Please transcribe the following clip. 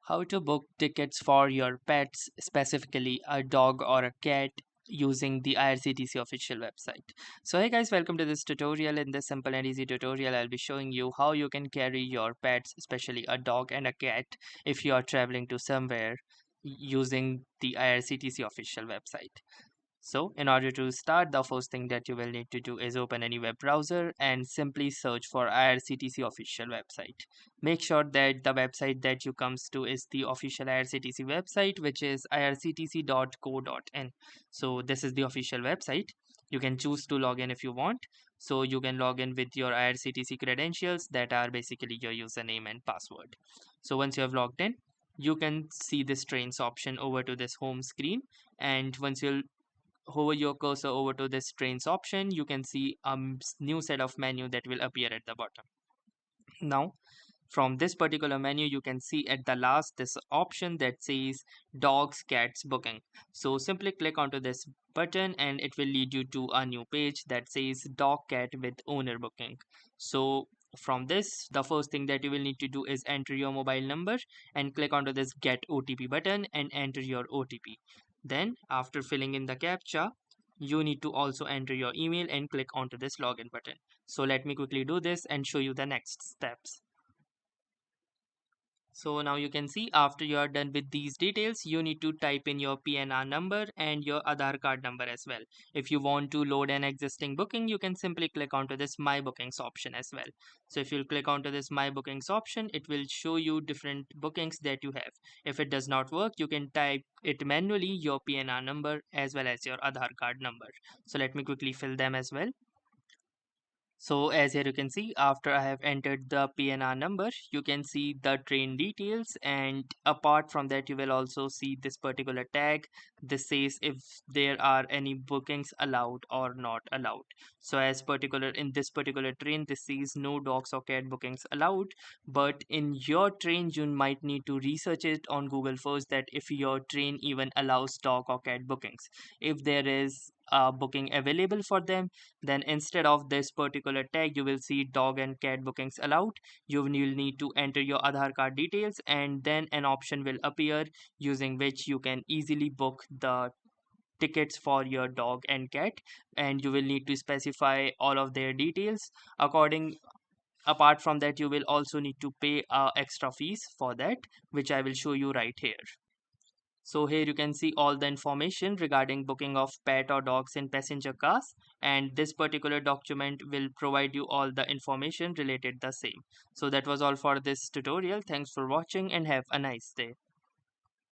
How to book tickets for your pets, specifically a dog or a cat, using the IRCTC official website. So hey guys, welcome to this tutorial. In this simple and easy tutorial, I'll be showing you how you can carry your pets, especially a dog and a cat, if you are traveling to somewhere using the IRCTC official website. So in order to start, the first thing that you will need to do is open any web browser and simply search for IRCTC official website. Make sure that the website that you comes to is the official IRCTC website, which is irctc.co.in. So this is the official website. You can choose to log in if you want. So you can log in with your IRCTC credentials that are basically your username and password. So once you have logged in, you can see this trains option over to this home screen, and once you hover your cursor over to this trains option, you can see a new set of menu that will appear at the bottom. Now from this particular menu, you can see at the last this option that says dogs cats booking. So simply click onto this button and it will lead you to a new page that says dog cat with owner booking. So from this, the first thing that you will need to do is enter your mobile number and click onto this get OTP button and enter your OTP. Then after filling in the captcha, you need to also enter your email and click onto this login button. So let me quickly do this and show you the next steps. So now you can see after you are done with these details, you need to type in your PNR number and your Aadhaar card number as well. If you want to load an existing booking, you can simply click onto this My Bookings option as well. So if you click onto this My Bookings option, it will show you different bookings that you have. If it does not work, you can type it manually, your PNR number as well as your Aadhaar card number. So let me quickly fill them as well. So as here you can see, after I have entered the PNR number, you can see the train details, and apart from that you will also see this particular tag. This says if there are any bookings allowed or not allowed. So as particular in this particular train, this says no dogs or cat bookings allowed, but in your train you might need to research it on Google first that if your train even allows dog or cat bookings. If there is a booking available for them, then instead of this particular tag you will see dog and cat bookings allowed. You will need to enter your Aadhaar card details, and then an option will appear using which you can easily book the tickets for your dog and cat, and you will need to specify all of their details according. Apart from that, you will also need to pay extra fees for that, which I will show you right here. So here you can see all the information regarding booking of pet or dogs in passenger cars, and this particular document will provide you all the information related the same. So that was all for this tutorial. Thanks for watching and have a nice day.